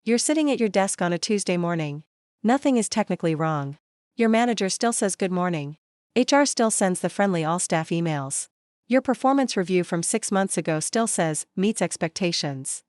You're sitting at your desk on a Tuesday morning. Nothing is technically wrong. Your manager still says good morning. HR still sends the friendly all-staff emails. Your performance review from 6 months ago still says, meets expectations.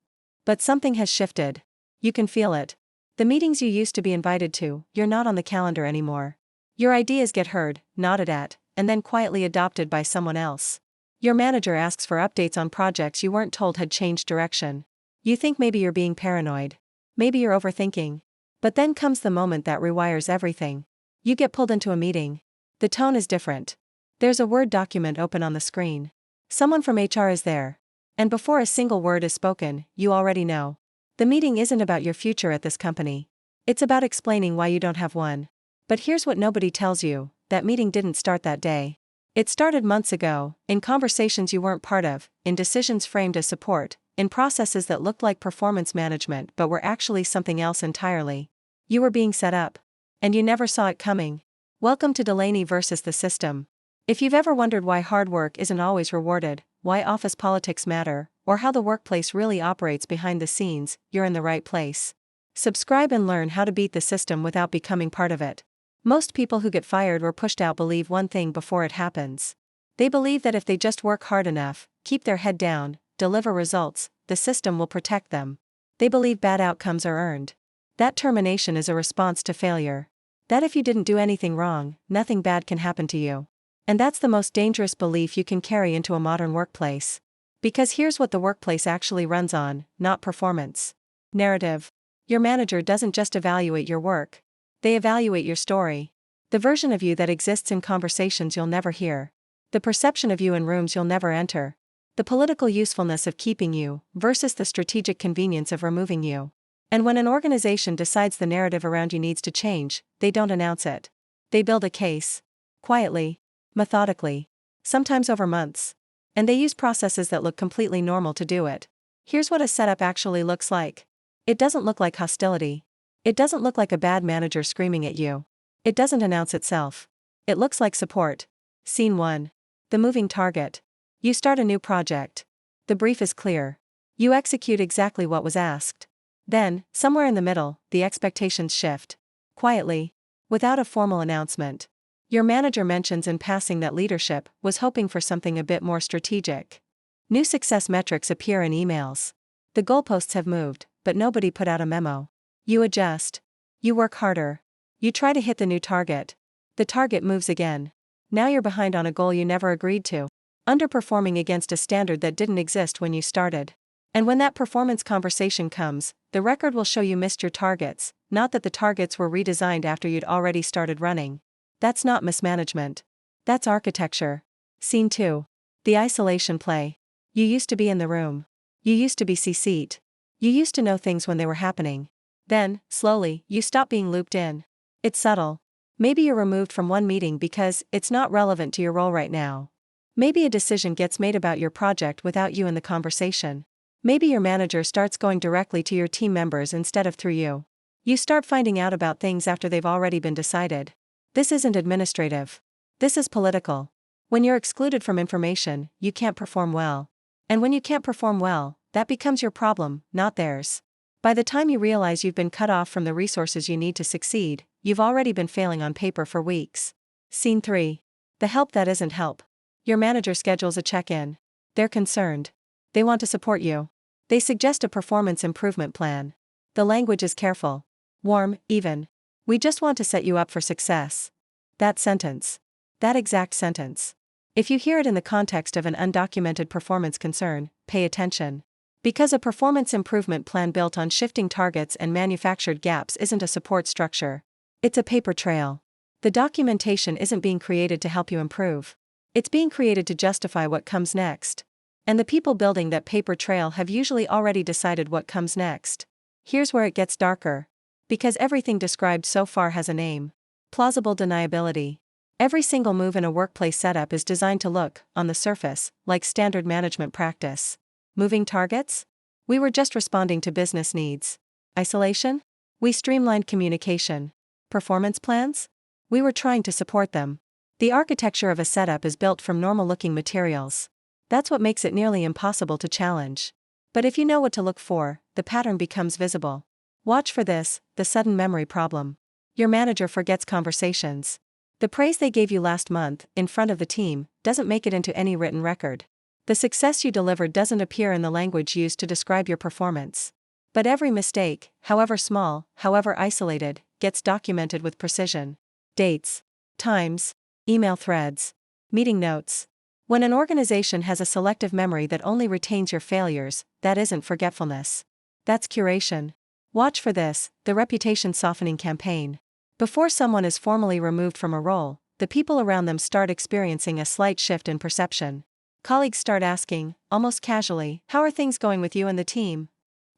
But something has shifted. You can feel it. The meetings you used to be invited to, you're not on the calendar anymore. Your ideas get heard, nodded at, and then quietly adopted by someone else. Your manager asks for updates on projects you weren't told had changed direction. You think maybe you're being paranoid. Maybe you're overthinking. But then comes the moment that rewires everything. You get pulled into a meeting. The tone is different. There's a Word document open on the screen. Someone from HR is there. And before a single word is spoken, you already know. The meeting isn't about your future at this company. It's about explaining why you don't have one. But here's what nobody tells you, that meeting didn't start that day. It started months ago, in conversations you weren't part of, in decisions framed as support, in processes that looked like performance management but were actually something else entirely. You were being set up. And you never saw it coming. Welcome to Delaney versus the system. If you've ever wondered why hard work isn't always rewarded, why office politics matter, or how the workplace really operates behind the scenes, you're in the right place. Subscribe and learn how to beat the system without becoming part of it. Most people who get fired or pushed out believe one thing before it happens. They believe that if they just work hard enough, keep their head down, deliver results, the system will protect them. They believe bad outcomes are earned. That termination is a response to failure. That if you didn't do anything wrong, nothing bad can happen to you. And that's the most dangerous belief you can carry into a modern workplace. Because here's what the workplace actually runs on, not performance. Narrative. Your manager doesn't just evaluate your work. They evaluate your story. The version of you that exists in conversations you'll never hear. The perception of you in rooms you'll never enter. The political usefulness of keeping you, versus the strategic convenience of removing you. And when an organization decides the narrative around you needs to change, they don't announce it. They build a case. Quietly. Methodically. Sometimes over months. And they use processes that look completely normal to do it. Here's what a setup actually looks like. It doesn't look like hostility. It doesn't look like a bad manager screaming at you. It doesn't announce itself. It looks like support. Scene 1. The moving target. You start a new project. The brief is clear. You execute exactly what was asked. Then, somewhere in the middle, the expectations shift. Quietly. Without a formal announcement. Your manager mentions in passing that leadership was hoping for something a bit more strategic. New success metrics appear in emails. The goalposts have moved, but nobody put out a memo. You adjust. You work harder. You try to hit the new target. The target moves again. Now you're behind on a goal you never agreed to. Underperforming against a standard that didn't exist when you started. And when that performance conversation comes, the record will show you missed your targets, not that the targets were redesigned after you'd already started running. That's not mismanagement. That's architecture. Scene 2. The isolation play. You used to be in the room. You used to be CC'd. You used to know things when they were happening. Then, slowly, you stop being looped in. It's subtle. Maybe you're removed from one meeting because it's not relevant to your role right now. Maybe a decision gets made about your project without you in the conversation. Maybe your manager starts going directly to your team members instead of through you. You start finding out about things after they've already been decided. This isn't administrative. This is political. When you're excluded from information, you can't perform well. And when you can't perform well, that becomes your problem, not theirs. By the time you realize you've been cut off from the resources you need to succeed, you've already been failing on paper for weeks. Scene 3. The help that isn't help. Your manager schedules a check-in. They're concerned. They want to support you. They suggest a performance improvement plan. The language is careful. Warm, even. We just want to set you up for success. That sentence. That exact sentence. If you hear it in the context of an undocumented performance concern, pay attention. Because a performance improvement plan built on shifting targets and manufactured gaps isn't a support structure. It's a paper trail. The documentation isn't being created to help you improve. It's being created to justify what comes next. And the people building that paper trail have usually already decided what comes next. Here's where it gets darker. Because everything described so far has a name. Plausible deniability. Every single move in a workplace setup is designed to look, on the surface, like standard management practice. Moving targets? We were just responding to business needs. Isolation? We streamlined communication. Performance plans? We were trying to support them. The architecture of a setup is built from normal-looking materials. That's what makes it nearly impossible to challenge. But if you know what to look for, the pattern becomes visible. Watch for this, the sudden memory problem. Your manager forgets conversations. The praise they gave you last month, in front of the team, doesn't make it into any written record. The success you delivered doesn't appear in the language used to describe your performance. But every mistake, however small, however isolated, gets documented with precision. Dates, times, email threads, meeting notes. When an organization has a selective memory that only retains your failures, that isn't forgetfulness. That's curation. Watch for this, the reputation softening campaign. Before someone is formally removed from a role, the people around them start experiencing a slight shift in perception. Colleagues start asking, almost casually, "How are things going with you and the team?"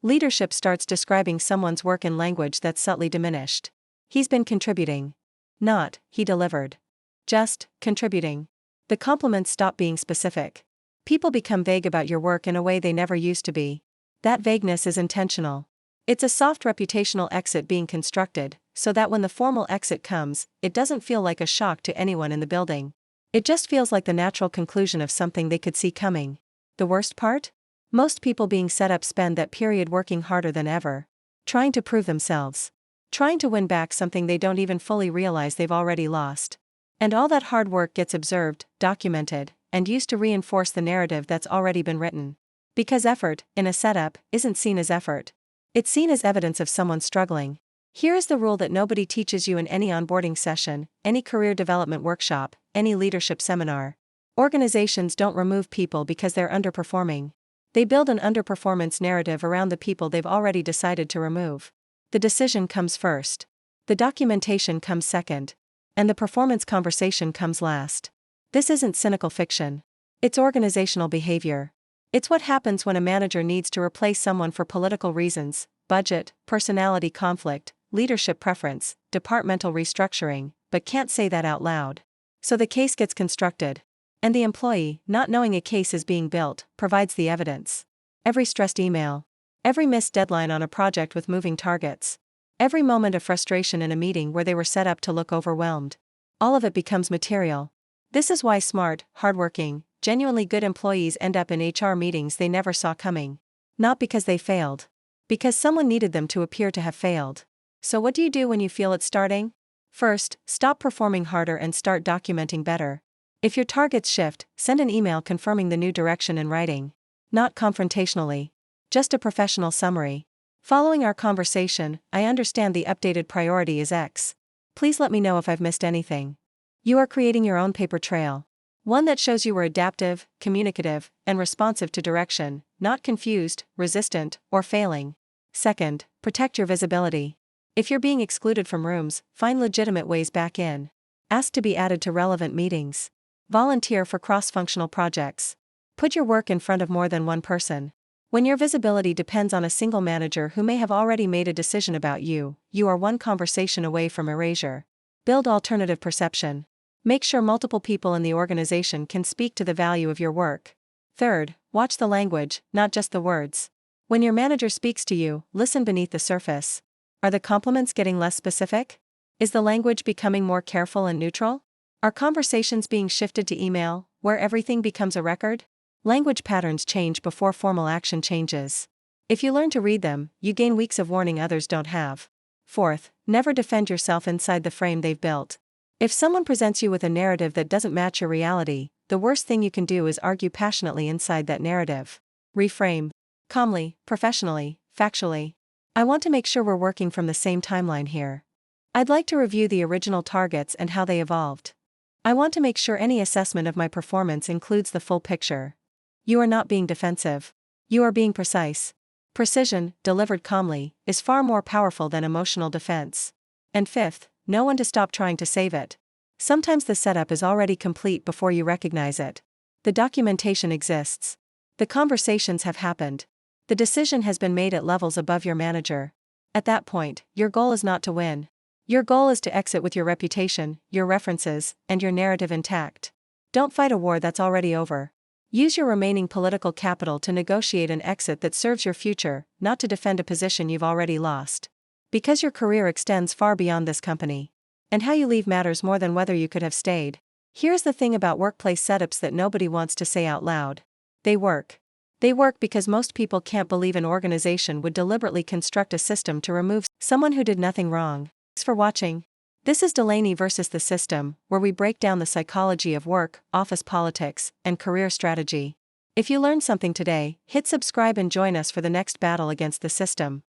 Leadership starts describing someone's work in language that's subtly diminished. He's been contributing. Not, he delivered. Just, contributing. The compliments stop being specific. People become vague about your work in a way they never used to be. That vagueness is intentional. It's a soft reputational exit being constructed, so that when the formal exit comes, it doesn't feel like a shock to anyone in the building. It just feels like the natural conclusion of something they could see coming. The worst part? Most people being set up spend that period working harder than ever. Trying to prove themselves. Trying to win back something they don't even fully realize they've already lost. And all that hard work gets observed, documented, and used to reinforce the narrative that's already been written. Because effort, in a setup, isn't seen as effort. It's seen as evidence of someone struggling. Here is the rule that nobody teaches you in any onboarding session, any career development workshop, any leadership seminar. Organizations don't remove people because they're underperforming. They build an underperformance narrative around the people they've already decided to remove. The decision comes first. The documentation comes second. And the performance conversation comes last. This isn't cynical fiction. It's organizational behavior. It's what happens when a manager needs to replace someone for political reasons, budget, personality conflict, leadership preference, departmental restructuring, but can't say that out loud. So the case gets constructed. And the employee, not knowing a case is being built, provides the evidence. Every stressed email. Every missed deadline on a project with moving targets. Every moment of frustration in a meeting where they were set up to look overwhelmed. All of it becomes material. This is why smart, hardworking, genuinely good employees end up in HR meetings they never saw coming. Not because they failed. Because someone needed them to appear to have failed. So what do you do when you feel it starting? First, stop performing harder and start documenting better. If your targets shift, send an email confirming the new direction in writing. Not confrontationally. Just a professional summary. Following our conversation, I understand the updated priority is X. Please let me know if I've missed anything. You are creating your own paper trail. One that shows you were adaptive, communicative, and responsive to direction, not confused, resistant, or failing. Second, protect your visibility. If you're being excluded from rooms, find legitimate ways back in. Ask to be added to relevant meetings. Volunteer for cross-functional projects. Put your work in front of more than one person. When your visibility depends on a single manager who may have already made a decision about you, you are one conversation away from erasure. Build alternative perception. Make sure multiple people in the organization can speak to the value of your work. Third, watch the language, not just the words. When your manager speaks to you, listen beneath the surface. Are the compliments getting less specific? Is the language becoming more careful and neutral? Are conversations being shifted to email, where everything becomes a record? Language patterns change before formal action changes. If you learn to read them, you gain weeks of warning others don't have. Fourth, never defend yourself inside the frame they've built. If someone presents you with a narrative that doesn't match your reality, the worst thing you can do is argue passionately inside that narrative. Reframe. Calmly, professionally, factually. I want to make sure we're working from the same timeline here. I'd like to review the original targets and how they evolved. I want to make sure any assessment of my performance includes the full picture. You are not being defensive. You are being precise. Precision, delivered calmly, is far more powerful than emotional defense. And fifth, know when to stop trying to save it. Sometimes the setup is already complete before you recognize it. The documentation exists. The conversations have happened. The decision has been made at levels above your manager. At that point, your goal is not to win. Your goal is to exit with your reputation, your references, and your narrative intact. Don't fight a war that's already over. Use your remaining political capital to negotiate an exit that serves your future, not to defend a position you've already lost. Because your career extends far beyond this company. And how you leave matters more than whether you could have stayed. Here's the thing about workplace setups that nobody wants to say out loud. They work. They work because most people can't believe an organization would deliberately construct a system to remove someone who did nothing wrong. Thanks for watching. This is Delaney versus the System, where we break down the psychology of work, office politics, and career strategy. If you learned something today, hit subscribe and join us for the next battle against the system.